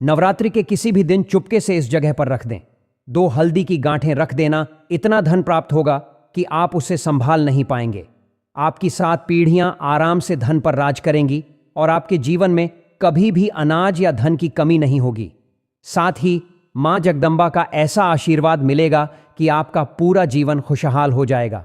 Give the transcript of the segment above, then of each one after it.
नवरात्रि के किसी भी दिन चुपके से इस जगह पर रख दें। 2 हल्दी की गांठें रख देना, इतना धन प्राप्त होगा कि आप उसे संभाल नहीं पाएंगे। आपकी 7 पीढ़ियां आराम से धन पर राज करेंगी और आपके जीवन में कभी भी अनाज या धन की कमी नहीं होगी। साथ ही मां जगदंबा का ऐसा आशीर्वाद मिलेगा कि आपका पूरा जीवन खुशहाल हो जाएगा।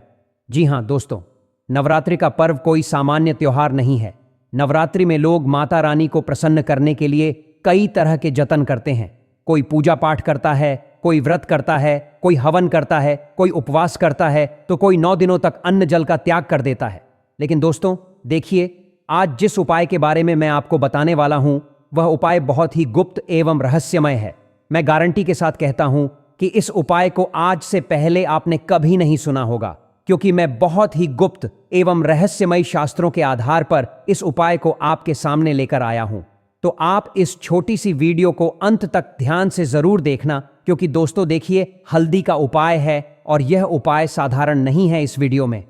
जी हां दोस्तों, नवरात्रि का पर्व कोई सामान्य त्योहार नहीं है। नवरात्रि में लोग माता रानी को प्रसन्न करने के लिए कई तरह के जतन करते हैं। कोई पूजा पाठ करता है, कोई व्रत करता है, कोई हवन करता है, कोई उपवास करता है, तो कोई 9 दिनों तक अन्न जल का त्याग कर देता है। लेकिन दोस्तों देखिए, आज जिस उपाय के बारे में मैं आपको बताने वाला हूं, वह उपाय बहुत ही गुप्त एवं रहस्यमय है। मैं गारंटी के साथ कहता हूं कि इस उपाय को आज से पहले आपने कभी नहीं सुना होगा, क्योंकि मैं बहुत ही गुप्त एवं रहस्यमय शास्त्रों के आधार पर इस उपाय को आपके सामने लेकर आया हूं। तो आप इस छोटी सी वीडियो को अंत तक ध्यान से जरूर देखना, क्योंकि दोस्तों देखिए, हल्दी का उपाय है और यह उपाय साधारण नहीं है। इस वीडियो में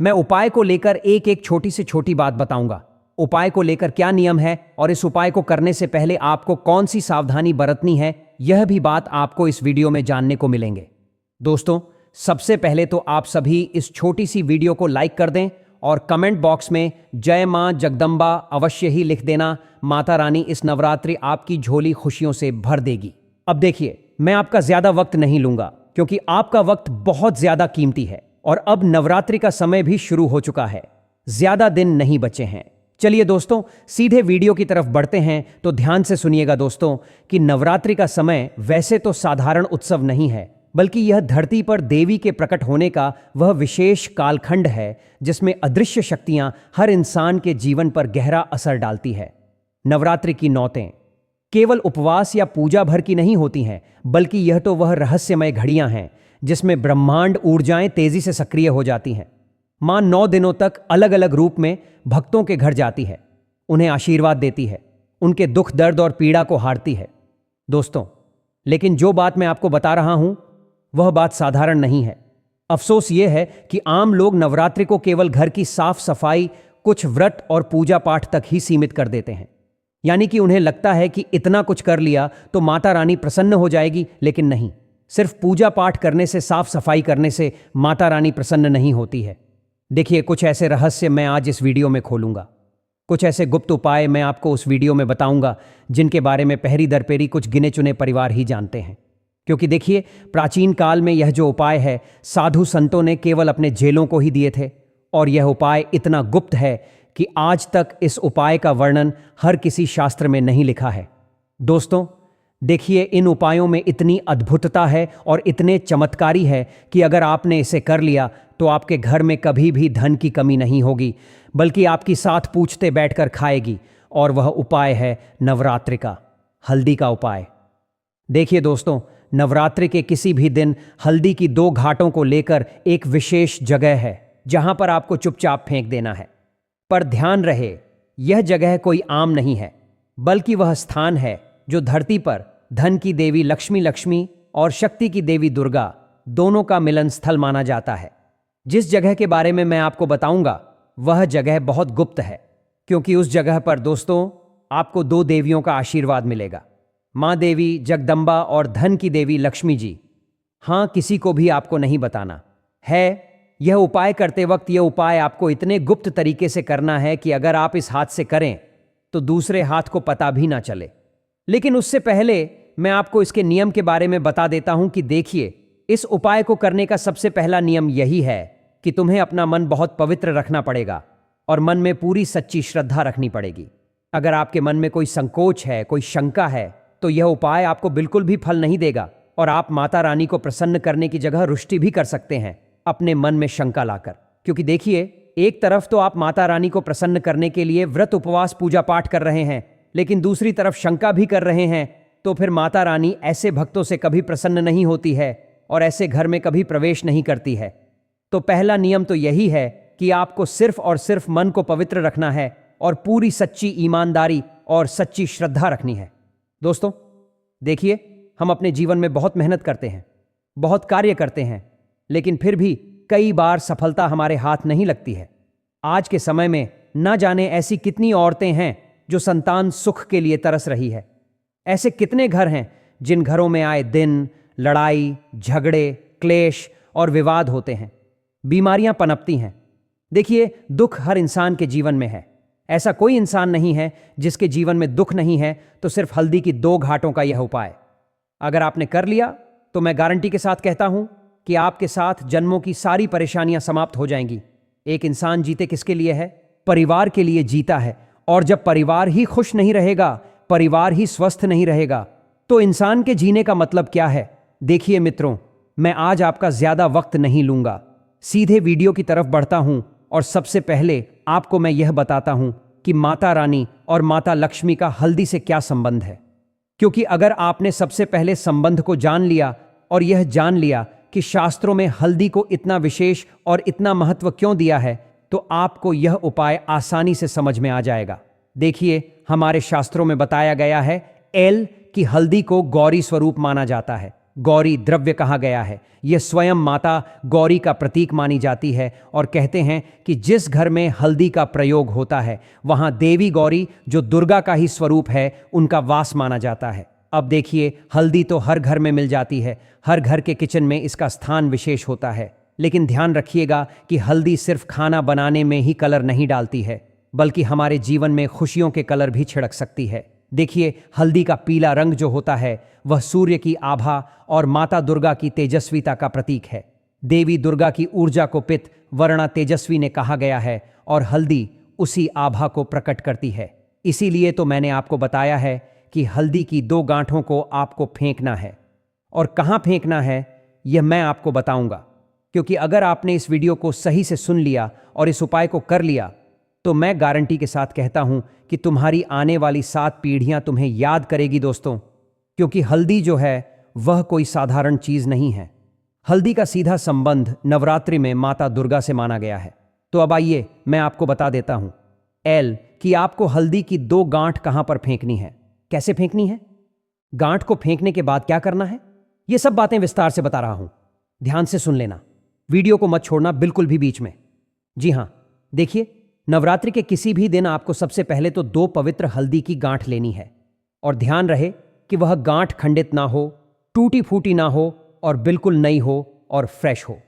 मैं उपाय को लेकर एक एक छोटी से छोटी बात बताऊंगा। उपाय को लेकर क्या नियम है और इस उपाय को करने से पहले आपको कौन सी सावधानी बरतनी है, यह भी बात आपको इस वीडियो में जानने को मिलेंगे। दोस्तों सबसे पहले तो आप सभी इस छोटी सी वीडियो को लाइक कर दें और कमेंट बॉक्स में जय मां जगदंबा अवश्य ही लिख देना। माता रानी इस नवरात्रि आपकी झोली खुशियों से भर देगी। अब देखिए, मैं आपका ज्यादा वक्त नहीं लूंगा, क्योंकि आपका वक्त बहुत ज्यादा कीमती है और अब नवरात्रि का समय भी शुरू हो चुका है। ज्यादा दिन नहीं बचे हैं। चलिए दोस्तों, सीधे वीडियो की तरफ बढ़ते हैं। तो ध्यान से सुनिएगा दोस्तों कि नवरात्रि का समय वैसे तो साधारण उत्सव नहीं है, बल्कि यह धरती पर देवी के प्रकट होने का वह विशेष कालखंड है जिसमें अदृश्य शक्तियां हर इंसान के जीवन पर गहरा असर डालती है। नवरात्रि की नौतें केवल उपवास या पूजा भर की नहीं होती हैं, बल्कि यह तो वह रहस्यमय घड़ियां हैं जिसमें ब्रह्मांड ऊर्जाएं तेजी से सक्रिय हो जाती हैं। मां 9 दिनों तक अलग अलग रूप में भक्तों के घर जाती है, उन्हें आशीर्वाद देती है, उनके दुख दर्द और पीड़ा को हारती है। दोस्तों लेकिन जो बात मैं आपको बता रहा हूं, वह बात साधारण नहीं है। अफसोस यह है कि आम लोग नवरात्रि को केवल घर की साफ सफाई, कुछ व्रत और पूजा पाठ तक ही सीमित कर देते हैं। यानी कि उन्हें लगता है कि इतना कुछ कर लिया तो माता रानी प्रसन्न हो जाएगी। लेकिन नहीं, सिर्फ पूजा पाठ करने से, साफ सफाई करने से माता रानी प्रसन्न नहीं होती है। देखिए, कुछ ऐसे रहस्य मैं आज इस वीडियो में खोलूंगा। कुछ ऐसे गुप्त उपाय मैं आपको उस वीडियो में बताऊंगा जिनके बारे में पहरी दर पेरी कुछ गिने चुने परिवार ही जानते हैं। क्योंकि देखिए, प्राचीन काल में यह जो उपाय है, साधु संतों ने केवल अपने चेलों को ही दिए थे, और यह उपाय इतना गुप्त है कि आज तक इस उपाय का वर्णन हर किसी शास्त्र में नहीं लिखा है। दोस्तों देखिए, इन उपायों में इतनी अद्भुतता है और इतने चमत्कारी है कि अगर आपने इसे कर लिया तो आपके घर में कभी भी धन की कमी नहीं होगी, बल्कि आपकी साथ पूछते बैठकर खाएगी। और वह उपाय है नवरात्रि का हल्दी का उपाय। देखिए दोस्तों, नवरात्रि के किसी भी दिन हल्दी की 2 घाटों को लेकर एक विशेष जगह है जहां पर आपको चुपचाप फेंक देना है। पर ध्यान रहे, यह जगह कोई आम नहीं है, बल्कि वह स्थान है जो धरती पर धन की देवी लक्ष्मी और शक्ति की देवी दुर्गा दोनों का मिलन स्थल माना जाता है। जिस जगह के बारे में मैं आपको बताऊंगा, वह जगह बहुत गुप्त है, क्योंकि उस जगह पर दोस्तों आपको 2 देवियों का आशीर्वाद मिलेगा, मां देवी जगदंबा और धन की देवी लक्ष्मी जी। हां, किसी को भी आपको नहीं बताना है। यह उपाय करते वक्त यह उपाय आपको इतने गुप्त तरीके से करना है कि अगर आप इस हाथ से करें तो दूसरे हाथ को पता भी ना चले। लेकिन उससे पहले मैं आपको इसके नियम के बारे में बता देता हूं कि देखिए, इस उपाय को करने का सबसे पहला नियम यही है कि तुम्हें अपना मन बहुत पवित्र रखना पड़ेगा और मन में पूरी सच्ची श्रद्धा रखनी पड़ेगी। अगर आपके मन में कोई संकोच है, कोई शंका है, तो यह उपाय आपको बिल्कुल भी फल नहीं देगा और आप माता रानी को प्रसन्न करने की जगह रुष्टि भी कर सकते हैं अपने मन में शंका लाकर। क्योंकि देखिए, एक तरफ तो आप माता रानी को प्रसन्न करने के लिए व्रत, उपवास, पूजा पाठ कर रहे हैं, लेकिन दूसरी तरफ शंका भी कर रहे हैं, तो फिर माता रानी ऐसे भक्तों से कभी प्रसन्न नहीं होती है और ऐसे घर में कभी प्रवेश नहीं करती है। तो पहला नियम तो यही है कि आपको सिर्फ और सिर्फ मन को पवित्र रखना है और पूरी सच्ची ईमानदारी और सच्ची श्रद्धा रखनी है। दोस्तों देखिए, हम अपने जीवन में बहुत मेहनत करते हैं, बहुत कार्य करते हैं, लेकिन फिर भी कई बार सफलता हमारे हाथ नहीं लगती है। आज के समय में न जाने ऐसी कितनी औरतें हैं जो संतान सुख के लिए तरस रही है, ऐसे कितने घर हैं जिन घरों में आए दिन लड़ाई, झगड़े, क्लेश और विवाद होते हैं, बीमारियां पनपती हैं। देखिए, दुख हर इंसान के जीवन में है। ऐसा कोई इंसान नहीं है जिसके जीवन में दुख नहीं है। तो सिर्फ हल्दी की 2 घाटों का यह उपाय अगर आपने कर लिया तो मैं गारंटी के साथ कहता हूं कि आपके साथ जन्मों की सारी परेशानियां समाप्त हो जाएंगी। एक इंसान जीते किसके लिए है? परिवार के लिए जीता है। और जब परिवार ही खुश नहीं रहेगा, परिवार ही स्वस्थ नहीं रहेगा, तो इंसान के जीने का मतलब क्या है? देखिए मित्रों, मैं आज आपका ज्यादा वक्त नहीं लूंगा, सीधे वीडियो की तरफ बढ़ता हूं। और सबसे पहले आपको मैं यह बताता हूं कि माता रानी और माता लक्ष्मी का हल्दी से क्या संबंध है। क्योंकि अगर आपने सबसे पहले संबंध को जान लिया और यह जान लिया कि शास्त्रों में हल्दी को इतना विशेष और इतना महत्व क्यों दिया है, तो आपको यह उपाय आसानी से समझ में आ जाएगा। देखिए, हमारे शास्त्रों में बताया गया है एल कि हल्दी को गौरी स्वरूप माना जाता है। गौरी द्रव्य कहा गया है। यह स्वयं माता गौरी का प्रतीक मानी जाती है और कहते हैं कि जिस घर में हल्दी का प्रयोग होता है वहां देवी गौरी, जो दुर्गा का ही स्वरूप है, उनका वास माना जाता है। अब देखिए, हल्दी तो हर घर में मिल जाती है, हर घर के किचन में इसका स्थान विशेष होता है। लेकिन ध्यान रखिएगा कि हल्दी सिर्फ खाना बनाने में ही कलर नहीं डालती है, बल्कि हमारे जीवन में खुशियों के कलर भी छिड़क सकती है। देखिए, हल्दी का पीला रंग जो होता है वह सूर्य की आभा और माता दुर्गा की तेजस्विता का प्रतीक है। देवी दुर्गा की ऊर्जा को पित्त वर्णा तेजस्वी ने कहा गया है और हल्दी उसी आभा को प्रकट करती है। इसीलिए तो मैंने आपको बताया है कि हल्दी की 2 गांठों को आपको फेंकना है। और कहाँ फेंकना है यह मैं आपको बताऊंगा, क्योंकि अगर आपने इस वीडियो को सही से सुन लिया और इस उपाय को कर लिया तो मैं गारंटी के साथ कहता हूं कि तुम्हारी आने वाली 7 पीढ़ियां तुम्हें याद करेगी दोस्तों। क्योंकि हल्दी जो है वह कोई साधारण चीज नहीं है। हल्दी का सीधा संबंध नवरात्रि में माता दुर्गा से माना गया है। तो अब आइए मैं आपको बता देता हूं एल कि आपको हल्दी की 2 गांठ कहां पर फेंकनी है, कैसे फेंकनी है, गांठ को फेंकने के बाद क्या करना है, ये सब बातें विस्तार से बता रहा हूं। ध्यान से सुन लेना, वीडियो को मत छोड़ना बिल्कुल भी बीच में। जी हां, देखिए, नवरात्रि के किसी भी दिन आपको सबसे पहले तो 2 पवित्र हल्दी की गांठ लेनी है। और ध्यान रहे कि वह गांठ खंडित ना हो, टूटी फूटी ना हो और बिल्कुल नई हो और फ्रेश हो।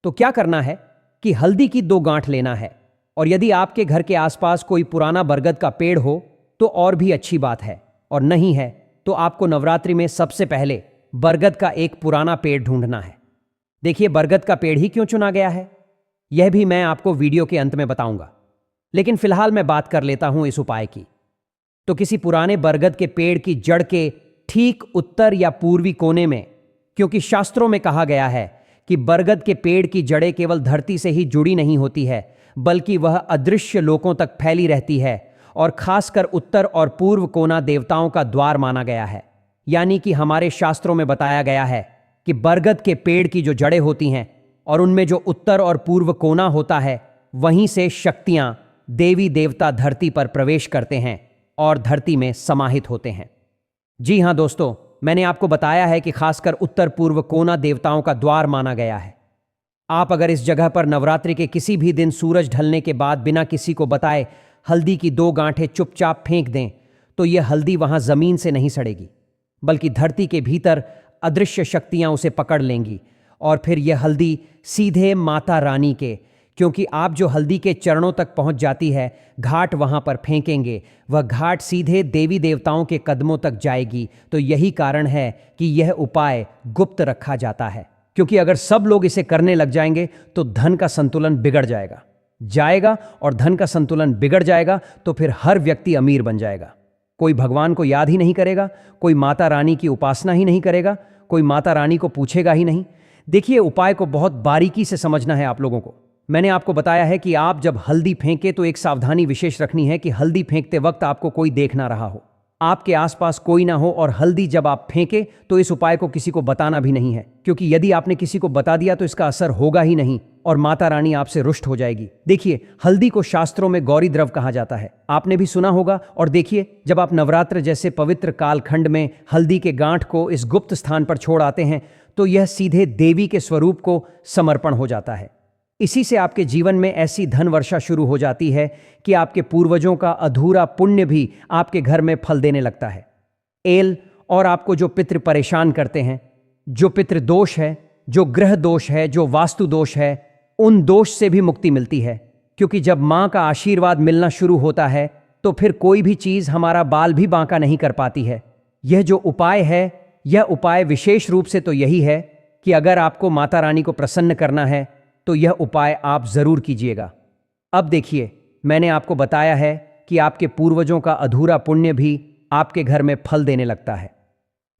तो क्या करना है कि हल्दी की 2 गांठ लेना है। और यदि आपके घर के आसपास कोई पुराना बरगद का पेड़ हो तो और भी अच्छी बात है, और नहीं है तो आपको नवरात्रि में सबसे पहले बरगद का एक पुराना पेड़ ढूंढना है। देखिए, बरगद का पेड़ ही क्यों चुना गया है यह भी मैं आपको वीडियो के अंत में बताऊंगा, लेकिन फिलहाल मैं बात कर लेता हूं इस उपाय की। तो किसी पुराने बरगद के पेड़ की जड़ के ठीक उत्तर या पूर्वी कोने में, क्योंकि शास्त्रों में कहा गया है कि बरगद के पेड़ की जड़ें केवल धरती से ही जुड़ी नहीं होती है, बल्कि वह अदृश्य लोकों तक फैली रहती है। और खासकर उत्तर और पूर्व कोना देवताओं का द्वार माना गया है। यानी कि हमारे शास्त्रों में बताया गया है कि बरगद के पेड़ की जो जड़ें होती हैं और उनमें जो उत्तर और पूर्व कोना होता है, वहीं से शक्तियां, देवी देवता धरती पर प्रवेश करते हैं और धरती में समाहित होते हैं। जी हां दोस्तों, मैंने आपको बताया है कि खासकर उत्तर पूर्व कोना देवताओं का द्वार माना गया है। आप अगर इस जगह पर नवरात्रि के किसी भी दिन सूरज ढलने के बाद बिना किसी को बताए हल्दी की 2 गांठें चुपचाप फेंक दें, तो यह हल्दी वहां जमीन से नहीं सड़ेगी, बल्कि धरती के भीतर अदृश्य शक्तियां उसे पकड़ लेंगी। और फिर यह हल्दी सीधे माता रानी के, क्योंकि आप जो हल्दी के चरणों तक पहुंच जाती है, घाट वहां पर फेंकेंगे, वह घाट सीधे देवी देवताओं के कदमों तक जाएगी। तो यही कारण है कि यह उपाय गुप्त रखा जाता है, क्योंकि अगर सब लोग इसे करने लग जाएंगे तो धन का संतुलन बिगड़ जाएगा और धन का संतुलन बिगड़ जाएगा तो फिर हर व्यक्ति अमीर बन जाएगा। कोई भगवान को याद ही नहीं करेगा, कोई माता रानी की उपासना ही नहीं करेगा, कोई माता रानी को पूछेगा ही नहीं। देखिए, उपाय को बहुत बारीकी से समझना है आप लोगों को। मैंने आपको बताया है कि आप जब हल्दी फेंके तो एक सावधानी विशेष रखनी है कि हल्दी फेंकते वक्त आपको कोई देख ना रहा हो, आपके आसपास कोई ना हो, और हल्दी जब आप फेंके तो इस उपाय को किसी को बताना भी नहीं है, क्योंकि यदि आपने किसी को बता दिया तो इसका असर होगा ही नहीं और माता रानी आपसे रुष्ट हो जाएगी। देखिए, हल्दी को शास्त्रों में गौरी द्रव कहा जाता है, आपने भी सुना होगा। और देखिए, जब आप नवरात्र जैसे पवित्र कालखंड में हल्दी के गांठ को इस गुप्त स्थान पर छोड़ आते हैं तो यह सीधे देवी के स्वरूप को समर्पण हो जाता है। इसी से आपके जीवन में ऐसी धन वर्षा शुरू हो जाती है कि आपके पूर्वजों का अधूरा पुण्य भी आपके घर में फल देने लगता है। एल और आपको जो पितृ परेशान करते हैं, जो पितृ दोष है, जो ग्रह दोष है, जो वास्तु दोष है, उन दोष से भी मुक्ति मिलती है। क्योंकि जब मां का आशीर्वाद मिलना शुरू होता है तो फिर कोई भी चीज हमारा बाल भी बांका नहीं कर पाती है। यह जो उपाय है, यह उपाय विशेष रूप से तो यही है कि अगर आपको माता रानी को प्रसन्न करना है तो यह उपाय आप जरूर कीजिएगा। अब देखिए, मैंने आपको बताया है कि आपके पूर्वजों का अधूरा पुण्य भी आपके घर में फल देने लगता है।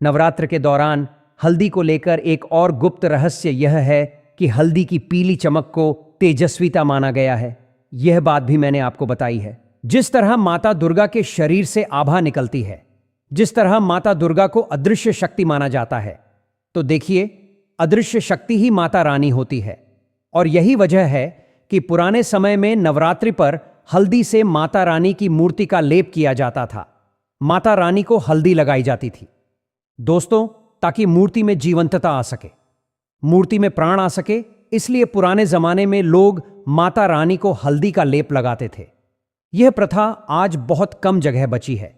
नवरात्र के दौरान हल्दी को लेकर एक और गुप्त रहस्य यह है कि हल्दी की पीली चमक को तेजस्विता माना गया है। यह बात भी मैंने आपको बताई है। जिस तरह माता दुर्गा के शरीर से आभा निकलती है, जिस तरह माता दुर्गा को अदृश्य शक्ति माना जाता है, तो देखिए, अदृश्य शक्ति ही माता रानी होती है। और यही वजह है कि पुराने समय में नवरात्रि पर हल्दी से माता रानी की मूर्ति का लेप किया जाता था। माता रानी को हल्दी लगाई जाती थी दोस्तों, ताकि मूर्ति में जीवंतता आ सके, मूर्ति में प्राण आ सके। इसलिए पुराने जमाने में लोग माता रानी को हल्दी का लेप लगाते थे। यह प्रथा आज बहुत कम जगह बची है,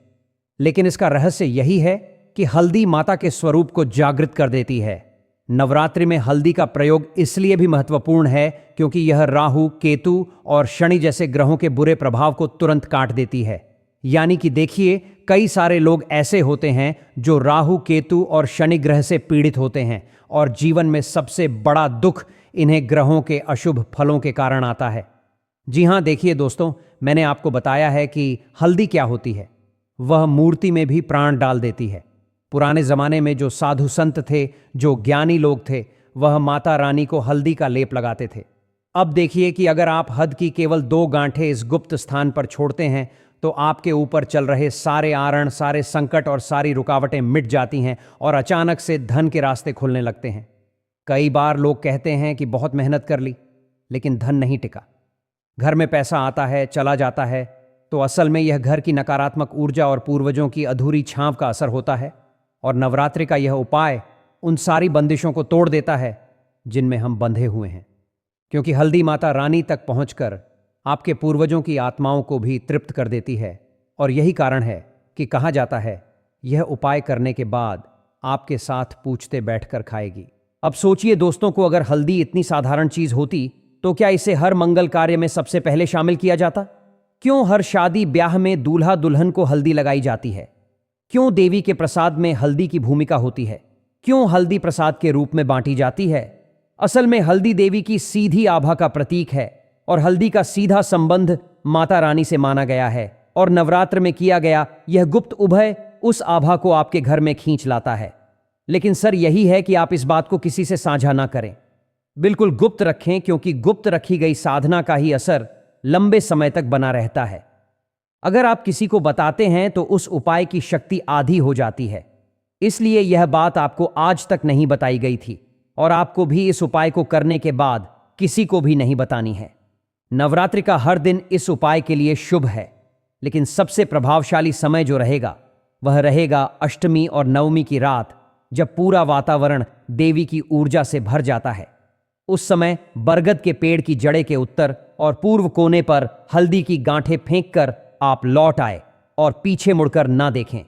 लेकिन इसका रहस्य यही है कि हल्दी माता के स्वरूप को जागृत कर देती है। नवरात्रि में हल्दी का प्रयोग इसलिए भी महत्वपूर्ण है क्योंकि यह राहु, केतु और शनि जैसे ग्रहों के बुरे प्रभाव को तुरंत काट देती है। यानी कि देखिए, कई सारे लोग ऐसे होते हैं जो राहु, केतु और शनि ग्रह से पीड़ित होते हैं और जीवन में सबसे बड़ा दुख इन्हें ग्रहों के अशुभ फलों के कारण आता है। जी हां, देखिए दोस्तों, मैंने आपको बताया है कि हल्दी क्या होती है। वह मूर्ति में भी प्राण डाल देती है। पुराने जमाने में जो साधु संत थे, जो ज्ञानी लोग थे, वह माता रानी को हल्दी का लेप लगाते थे। अब देखिए कि अगर आप हद की केवल 2 गांठें इस गुप्त स्थान पर छोड़ते हैं तो आपके ऊपर चल रहे सारे आरण, सारे संकट और सारी रुकावटें मिट जाती हैं और अचानक से धन के रास्ते खुलने लगते हैं। कई बार लोग कहते हैं कि बहुत मेहनत कर ली, लेकिन धन नहीं टिका। घर में पैसा आता है, चला जाता है, तो असल में यह घर की नकारात्मक ऊर्जा और पूर्वजों की अधूरी छांव का असर होता है। और नवरात्रि का यह उपाय उन सारी बंदिशों को तोड़ देता है जिनमें हम बंधे हुए हैं। क्योंकि हल्दी माता रानी तक पहुंचकर आपके पूर्वजों की आत्माओं को भी तृप्त कर देती है। और यही कारण है कि कहा जाता है, यह उपाय करने के बाद आपके साथ पूछते बैठकर खाएगी। अब सोचिए दोस्तों, को अगर हल्दी इतनी साधारण चीज होती तो क्या इसे हर मंगल कार्य में सबसे पहले शामिल किया जाता? क्यों हर शादी ब्याह में दूल्हा दुल्हन को हल्दी लगाई जाती है? क्यों देवी के प्रसाद में हल्दी की भूमिका होती है? क्यों हल्दी प्रसाद के रूप में बांटी जाती है? असल में हल्दी देवी की सीधी आभा का प्रतीक है और हल्दी का सीधा संबंध माता रानी से माना गया है। और नवरात्र में किया गया यह गुप्त उभय उस आभा को आपके घर में खींच लाता है। लेकिन सर, यही है कि आप इस बात को किसी से साझा ना करें, बिल्कुल गुप्त रखें, क्योंकि गुप्त रखी गई साधना का ही असर लंबे समय तक बना रहता है। अगर आप किसी को बताते हैं तो उस उपाय की शक्ति आधी हो जाती है। इसलिए यह बात आपको आज तक नहीं बताई गई थी और आपको भी इस उपाय को करने के बाद किसी को भी नहीं बतानी है। नवरात्रि का हर दिन इस उपाय के लिए शुभ है, लेकिन सबसे प्रभावशाली समय जो रहेगा वह रहेगा अष्टमी और नवमी की रात, जब पूरा वातावरण देवी की ऊर्जा से भर जाता है। उस समय बरगद के पेड़ की जड़े के उत्तर और पूर्व कोने पर हल्दी की गांठें फेंककर आप लौट आए और पीछे मुड़कर ना देखें।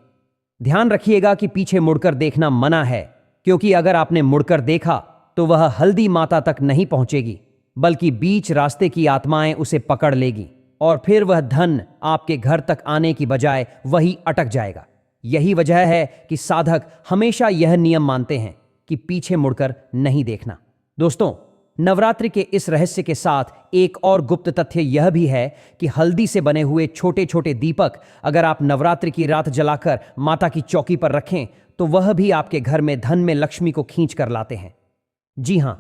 ध्यान रखिएगा कि पीछे मुड़कर देखना मना है, क्योंकि अगर आपने मुड़कर देखा तो वह हल्दी माता तक नहीं पहुंचेगी, बल्कि बीच रास्ते की आत्माएं उसे पकड़ लेगी और फिर वह धन आपके घर तक आने की बजाय वही अटक जाएगा। यही वजह है कि साधक हमेशा यह नियम मानते हैं कि पीछे मुड़कर नहीं देखना। दोस्तों, नवरात्रि के इस रहस्य के साथ एक और गुप्त तथ्य यह भी है कि हल्दी से बने हुए छोटे छोटे दीपक अगर आप नवरात्रि की रात जलाकर माता की चौकी पर रखें तो वह भी आपके घर में धन में लक्ष्मी को खींच कर लाते हैं। जी हां,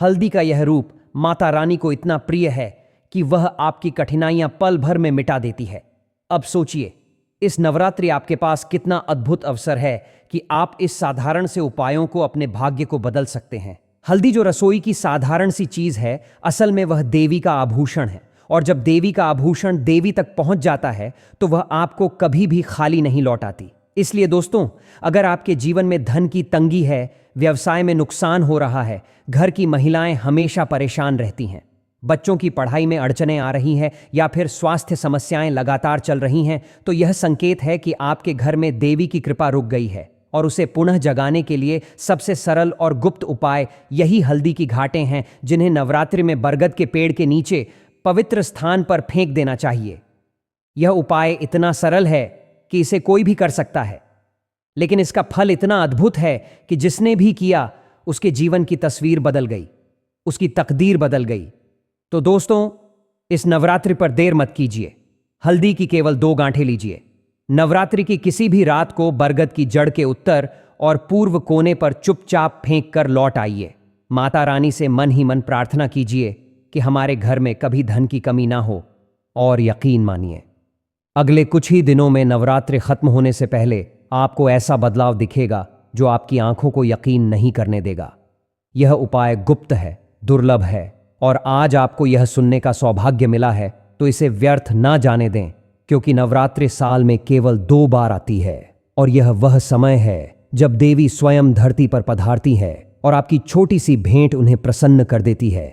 हल्दी का यह रूप माता रानी को इतना प्रिय है कि वह आपकी कठिनाइयां पल भर में मिटा देती है। अब सोचिए, इस नवरात्रि आपके पास कितना अद्भुत अवसर है कि आप इस साधारण से उपायों को अपने भाग्य को बदल सकते हैं। हल्दी जो रसोई की साधारण सी चीज है, असल में वह देवी का आभूषण है। और जब देवी का आभूषण देवी तक पहुंच जाता है तो वह आपको कभी भी खाली नहीं लौटाती। इसलिए दोस्तों, अगर आपके जीवन में धन की तंगी है, व्यवसाय में नुकसान हो रहा है, घर की महिलाएं हमेशा परेशान रहती हैं, बच्चों की पढ़ाई में अड़चनें आ रही हैं या फिर स्वास्थ्य समस्याएं लगातार चल रही हैं, तो यह संकेत है कि आपके घर में देवी की कृपा रुक गई है और उसे पुनः जगाने के लिए सबसे सरल और गुप्त उपाय यही हल्दी की घाटें हैं, जिन्हें नवरात्रि में बरगद के पेड़ के नीचे पवित्र स्थान पर फेंक देना चाहिए। यह उपाय इतना सरल है कि इसे कोई भी कर सकता है, लेकिन इसका फल इतना अद्भुत है कि जिसने भी किया उसके जीवन की तस्वीर बदल गई, उसकी तकदीर बदल गई। तो दोस्तों, इस नवरात्रि पर देर मत कीजिए। हल्दी की केवल 2 गांठें लीजिए। नवरात्रि की किसी भी रात को बरगद की जड़ के उत्तर और पूर्व कोने पर चुपचाप फेंक कर लौट आइए। माता रानी से मन ही मन प्रार्थना कीजिए कि हमारे घर में कभी धन की कमी ना हो, और यकीन मानिए अगले कुछ ही दिनों में नवरात्रि खत्म होने से पहले आपको ऐसा बदलाव दिखेगा जो आपकी आंखों को यकीन नहीं करने देगा। यह उपाय गुप्त है, दुर्लभ है, और आज आपको यह सुनने का सौभाग्य मिला है, तो इसे व्यर्थ ना जाने दें, क्योंकि नवरात्रि साल में केवल 2 बार आती है और यह वह समय है जब देवी स्वयं धरती पर पधारती है और आपकी छोटी सी भेंट उन्हें प्रसन्न कर देती है।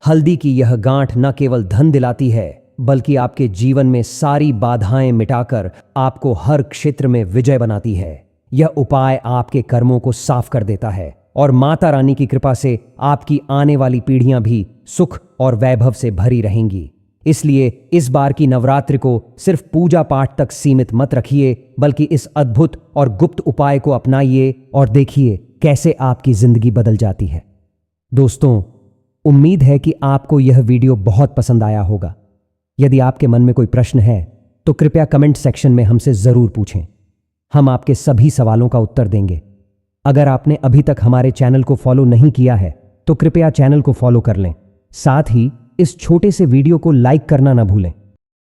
हल्दी की यह गांठ न केवल धन दिलाती है, बल्कि आपके जीवन में सारी बाधाएं मिटाकर आपको हर क्षेत्र में विजय बनाती है। यह उपाय आपके कर्मों को साफ कर देता है और माता रानी की कृपा से आपकी आने वाली पीढ़ियां भी सुख और वैभव से भरी रहेंगी। इसलिए इस बार की नवरात्रि को सिर्फ पूजा पाठ तक सीमित मत रखिए, बल्कि इस अद्भुत और गुप्त उपाय को अपनाइए और देखिए कैसे आपकी जिंदगी बदल जाती है। दोस्तों, उम्मीद है कि आपको यह वीडियो बहुत पसंद आया होगा। यदि आपके मन में कोई प्रश्न है तो कृपया कमेंट सेक्शन में हमसे जरूर पूछें। हम आपके सभी सवालों का उत्तर देंगे। अगर आपने अभी तक हमारे चैनल को फॉलो नहीं किया है तो कृपया चैनल को फॉलो कर लें। साथ ही इस छोटे से वीडियो को लाइक करना न भूलें।